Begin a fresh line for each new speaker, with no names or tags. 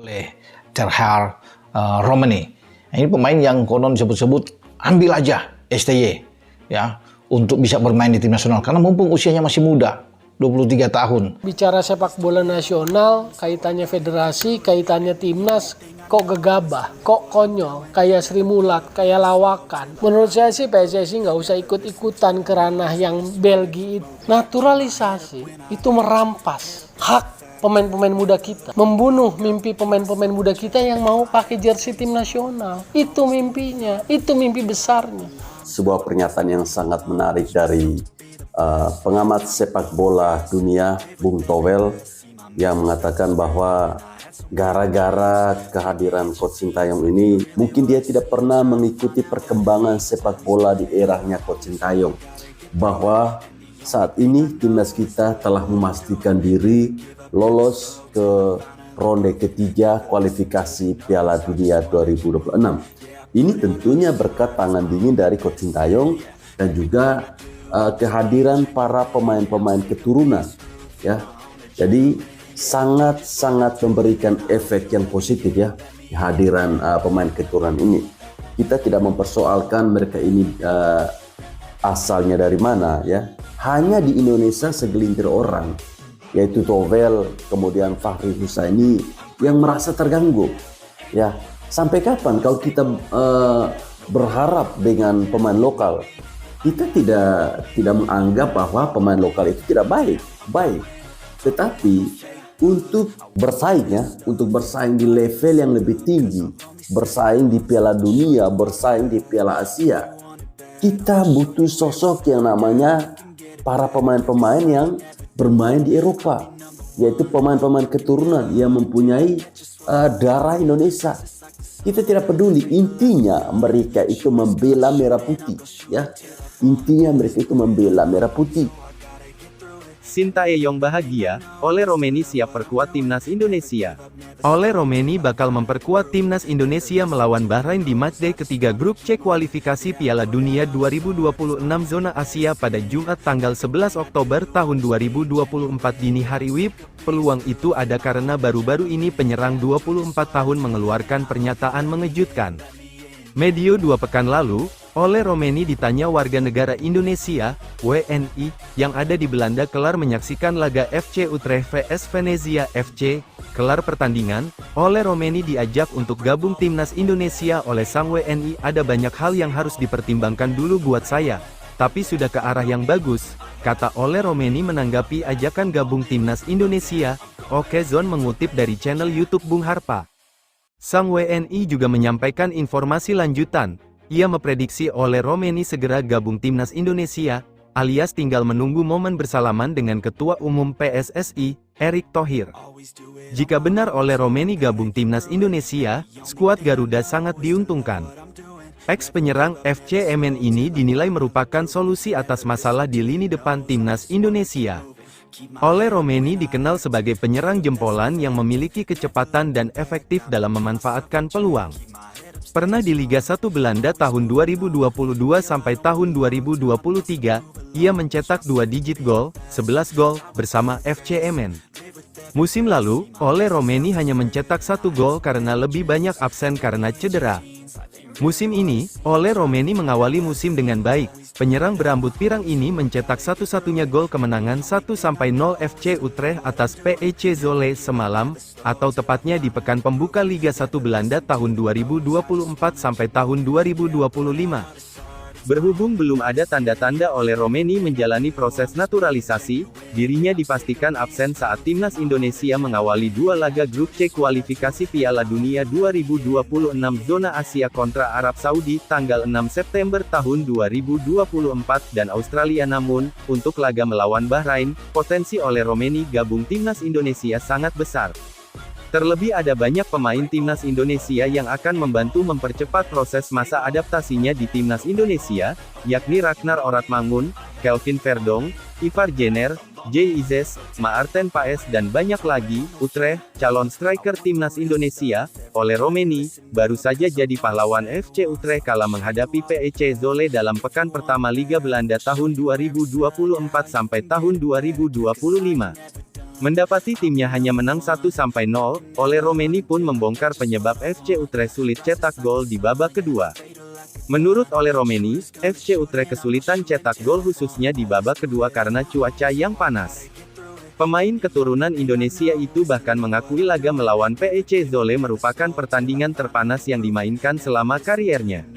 oleh Terhar Romani. Nah, ini pemain yang konon disebut-sebut ambil aja STY ya untuk bisa bermain di tim nasional karena mumpung usianya masih muda, 23 tahun.
Bicara sepak bola nasional, kaitannya federasi, kaitannya timnas, kok gegabah, kok konyol, kayak Sri Mulat, kayak lawakan. Menurut saya sih PSSI nggak usah ikut-ikutan ke ranah yang Belgia. Naturalisasi itu merampas hak pemain-pemain muda kita, membunuh mimpi pemain-pemain muda kita yang mau pakai jersey tim nasional. Itu mimpinya, itu mimpi besarnya.
Sebuah pernyataan yang sangat menarik dari pengamat sepak bola dunia, Bung Towel, yang mengatakan bahwa gara-gara kehadiran Coach Sintayong ini, mungkin dia tidak pernah mengikuti perkembangan sepak bola di eranya Coach Sintayong. Bahwa saat ini timnas kita telah memastikan diri lolos ke ronde ketiga kualifikasi Piala Dunia 2026. Ini tentunya berkat tangan dingin dari Coach Sintayong dan juga kehadiran para pemain-pemain keturunan, ya. Jadi sangat-sangat memberikan efek yang positif ya kehadiran pemain keturunan ini. Kita tidak mempersoalkan mereka ini asalnya dari mana ya. Hanya di Indonesia segelintir orang, yaitu Towel, kemudian Fahri Husaini yang merasa terganggu. Ya, sampai kapan kalau kita berharap dengan pemain lokal? Kita tidak menganggap bahwa pemain lokal itu tidak baik. Tetapi untuk bersaing di level yang lebih tinggi, bersaing di Piala Dunia, bersaing di Piala Asia, kita butuh sosok yang namanya para pemain-pemain yang bermain di Eropa, yaitu pemain-pemain keturunan yang mempunyai darah Indonesia. Kita tidak peduli, intinya mereka itu membela merah putih, ya. Intinya mereka itu membela merah putih.
Sintayong bahagia, Ole Romeni siap perkuat timnas Indonesia. Ole Romeni bakal memperkuat timnas Indonesia melawan Bahrain di matchday ketiga grup C kualifikasi Piala Dunia 2026 zona Asia pada Jumat tanggal 11 Oktober tahun 2024 dini hari WIB. Peluang itu ada karena baru-baru ini penyerang 24 tahun mengeluarkan pernyataan mengejutkan. Medio 2 pekan lalu, Ole Romeni ditanya warga negara Indonesia, WNI, yang ada di Belanda kelar menyaksikan laga FC Utrecht vs Venezia FC. Kelar pertandingan, Ole Romeni diajak untuk gabung timnas Indonesia oleh sang WNI. Ada banyak hal yang harus dipertimbangkan dulu buat saya, tapi sudah ke arah yang bagus, kata Ole Romeni menanggapi ajakan gabung timnas Indonesia. Oke Zone mengutip dari channel YouTube Bung Harpa. Sang WNI juga menyampaikan informasi lanjutan. Ia memprediksi Ole Romeni segera gabung timnas Indonesia, alias tinggal menunggu momen bersalaman dengan Ketua Umum PSSI, Erick Thohir. Jika benar Ole Romeni gabung timnas Indonesia, skuad Garuda sangat diuntungkan. Ex penyerang FC Emmen ini dinilai merupakan solusi atas masalah di lini depan timnas Indonesia. Ole Romeni dikenal sebagai penyerang jempolan yang memiliki kecepatan dan efektif dalam memanfaatkan peluang. Pernah di Liga 1 Belanda tahun 2022 sampai tahun 2023, ia mencetak 2 digit gol, 11 gol, bersama FC Emmen. Musim lalu, Ole Romeni hanya mencetak 1 gol karena lebih banyak absen karena cedera. Musim ini, Ole Romeni mengawali musim dengan baik. Penyerang berambut pirang ini mencetak satu-satunya gol kemenangan 1-0 FC Utrecht atas PEC Zwolle semalam, atau tepatnya di pekan pembuka Liga 1 Belanda tahun 2024 sampai tahun 2025. Berhubung belum ada tanda-tanda Ole Romeni menjalani proses naturalisasi, dirinya dipastikan absen saat timnas Indonesia mengawali 2 laga grup C kualifikasi Piala Dunia 2026 zona Asia kontra Arab Saudi tanggal 6 September tahun 2024 dan Australia. Namun, untuk laga melawan Bahrain, potensi Ole Romeni gabung timnas Indonesia sangat besar. Terlebih ada banyak pemain timnas Indonesia yang akan membantu mempercepat proses masa adaptasinya di timnas Indonesia, yakni Ragnar Oratmangun, Kelvin Verdong, Ivar Jenner, Jay Izes, Maarten Paes dan banyak lagi. Utrecht, calon striker timnas Indonesia, Ole Romeni, baru saja jadi pahlawan FC Utrecht kala menghadapi PEC Zwolle dalam pekan pertama Liga Belanda tahun 2024 sampai tahun 2025. Mendapati timnya hanya menang 1-0, Ole Romeni pun membongkar penyebab FC Utrecht sulit cetak gol di babak kedua. Menurut Ole Romeni, FC Utrecht kesulitan cetak gol khususnya di babak kedua karena cuaca yang panas. Pemain keturunan Indonesia itu bahkan mengakui laga melawan PEC Zwolle merupakan pertandingan terpanas yang dimainkan selama kariernya.